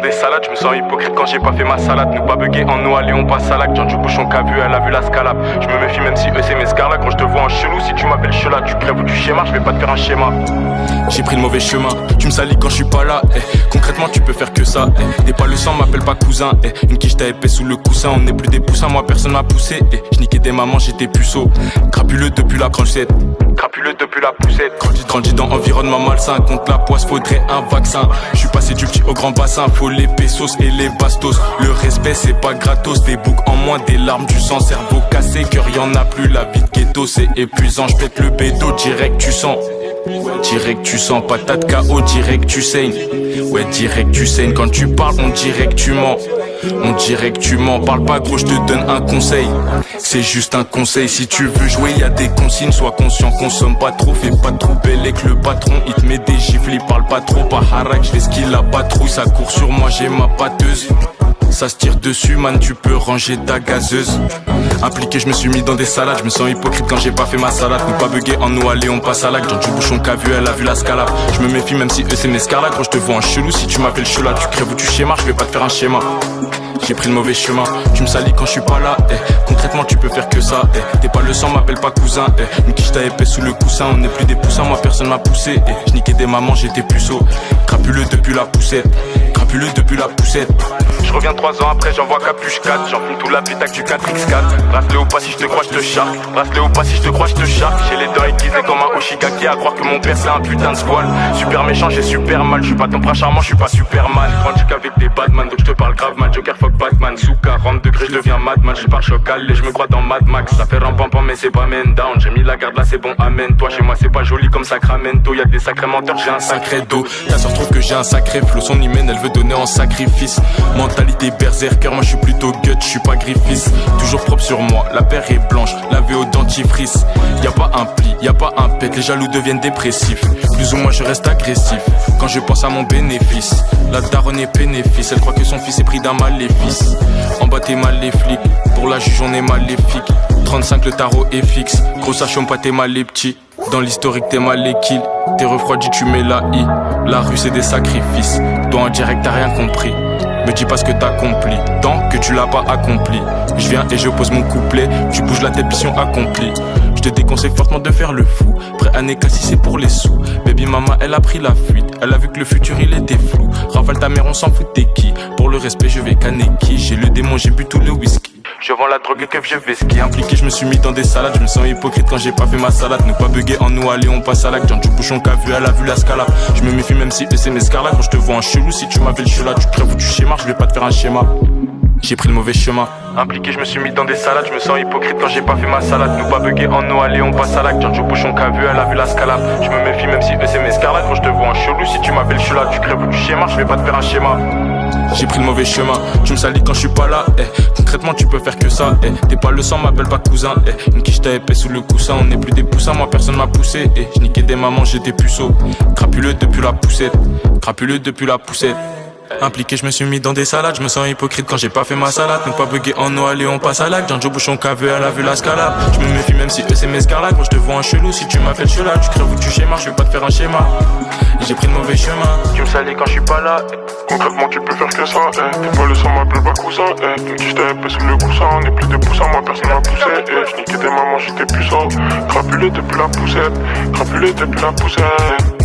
des salades, je me sens hypocrite quand j'ai pas fait ma salade. Nous pas bugger en nous aller, on passe à l'acte. Jean du bouchon qu'a vu, elle a vu la scalade. Je me méfie même si eux c'est mes scarlats. Quand je te vois en chelou, si tu m'appelles chelà, tu crèves ou tu schéma, je vais pas te faire un schéma. J'ai pris le mauvais chemin, tu me salis quand je suis pas là. Concrètement tu peux faire que ça. T'es pas le sang, m'appelle pas cousin. Une quiche t'a épais sous le coussin, on n'est plus des poussins, moi personne m'a poussé. Je niquais des mamans, j'étais puceau. Crapuleux depuis la crochette. Crapuleux depuis la poussette. Grandi dans environnement malsain. Contre la poisse faudrait un vaccin. Je suis passé du petit au grand bassin. Faut les pesos et les bastos. Le respect c'est pas gratos. Des boucs en moins, des larmes, du sang, cerveau cassé. Cœur y'en a plus, la vie de ghetto c'est épuisant. J'pète le bédo, direct tu sens. Direct tu sens, patate KO, direct tu saignes. Ouais direct tu saignes, quand tu parles on dirait que tu mens. On dirait que tu mens, parle pas gros, je te donne un conseil. C'est juste un conseil, si tu veux jouer y'a des consignes. Sois conscient, consomme pas trop, fais pas trop belle avec le patron. Il te met des gifles, il parle pas trop, pas harak, je fais ce qu'il a pas trop. Ça court sur moi, j'ai ma pâteuse. Ça se tire dessus, man, tu peux ranger ta gazeuse. Impliqué, je me suis mis dans des salades. Je me sens hypocrite quand j'ai pas fait ma salade. Nous pas bugger en nous aller, on passe à l'acte. Jean du bouchon qu'a vu, elle a vu la scalade. Je me méfie même si eux c'est mes scarlats. Quand je te vois en chelou, si tu m'appelles chelà, tu crèves ou tu schéma, je vais pas te faire un schéma. J'ai pris le mauvais chemin, tu me salis quand je suis pas là. Concrètement tu peux faire que ça. T'es pas le sang, m'appelle pas cousin. Une quiche t'a épais sous le coussin, on n'est plus des poussins, moi personne m'a poussé. Je niquais des mamans, j'étais puceau. Crapuleux depuis la poussette. Crapuleux depuis la poussette. Je reviens 3 ans après, j'envoie capuche 4. J'en fume tout l'habitacle du 4x4. Brasse-le ou pas si je te crois, je te charque. Brasse-le ou pas si je te crois, je te charque. J'ai les dents aiguisées comme un Oshigaki. À croire que mon père c'est un putain de squal. Super méchant, j'ai super mal. Je suis pas ton prince charmant, je suis pas Superman. Grandi qu'avec des Batman, donc je te parle grave mal. Joker fuck Batman, sous 40 degrés, je deviens madman. Je pars chocal et je me crois dans Mad Max. Ça fait rampant mais c'est pas man down. J'ai mis la garde là, c'est bon, amen. Toi chez moi c'est pas joli comme Sacramento. Y'a des sacrés menteurs, j'ai un sacré dos. Ta soeur trouve que j'ai un sacré flow. Son hymen, elle veut donner en sacrifice. Mentalité berserker, moi je suis plutôt gut, je suis pas Griffiths. Toujours propre sur moi, la paire est blanche, lavée au dentifrice. Y'a pas un pli, y'a pas un pet, les jaloux deviennent dépressifs. Plus ou moins je reste agressif, quand je pense à mon bénéfice. La daronne est bénéfice, elle croit que son fils est pris d'un maléfice. En bas t'es mal les flics, pour la juge on est maléfique. 35 le tarot est fixe, gros sachons pas t'es mal les petits. Dans l'historique t'es mal les kills, t'es refroidi tu mets la i. La rue c'est des sacrifices, toi en direct t'as rien compris. Me dis pas ce que t'accomplis, tant que tu l'as pas accompli. Je viens et je pose mon couplet, tu bouges la tête, mission accomplie. Je te déconseille fortement de faire le fou, prêt à néka si c'est pour les sous. Baby mama elle a pris la fuite, elle a vu que le futur il était flou. Rafale ta mère on s'en fout t'es qui, pour le respect je vais canner qui. J'ai le démon, j'ai bu tout le whisky. Je vends la drogue, keuf, je vais ski. Impliqué, je me suis mis dans des salades. Je me sens hypocrite quand j'ai pas fait ma salade. Ne pas bugger en nous aller, on passe à l'acte. Jean du bouchon qu'a vu, elle a vu la scalade. Je me méfie même si eux c'est mes scarlats. Quand je te vois en chelou, si tu m'appelles chelà, tu crèves ou tu schéma, je vais pas te faire un schéma. J'ai pris le mauvais chemin. Impliqué, je me suis mis dans des salades. Je me sens hypocrite quand j'ai pas fait ma salade. Ne pas bugger en nous aller, on passe à l'acte. Jean du bouchon qu'a vu, elle a vu la scalade. Je me méfie même si eux c'est mes scarlats. Quand je te vois en chelou, si tu m'appelles chelà, tu crèves ou tu schéma, je vais pas te faire un schéma. J'ai pris le mauvais chemin, tu me salis quand je suis pas là. Concrètement tu peux faire que ça. T'es pas le sang, m'appelle pas cousin. Une quiche t'a épais sous le coussin, on n'est plus des poussins, moi personne m'a poussé. Je niquais des mamans, j'étais puceau. Crapuleux depuis la poussette, crapuleux depuis la poussette. Impliqué, je me suis mis dans des salades. Je me sens hypocrite quand j'ai pas fait ma salade. Ne pas bugger en nous aller, on passe à l'acte. Jean du bouchon qu'a vu, elle a vu la scalade. Je me méfie même si eux c'est mes scarlats. Quand je te vois en chelou, si tu m'appelles chelà, tu crèves ou tu schéma, je vais pas te faire un schéma. J'ai pris le mauvais chemin, tu me salis quand je suis pas là. Concrètement tu peux faire que ça, T'es pas le sang, m'appelle pas cousin, Une quiche t'a épais sous le coussin, on n'est plus des poussins, moi personne m'a poussé. Je niquais des mamans, j'étais puceau. Crapuleux depuis la poussette, crapuleux depuis la poussette.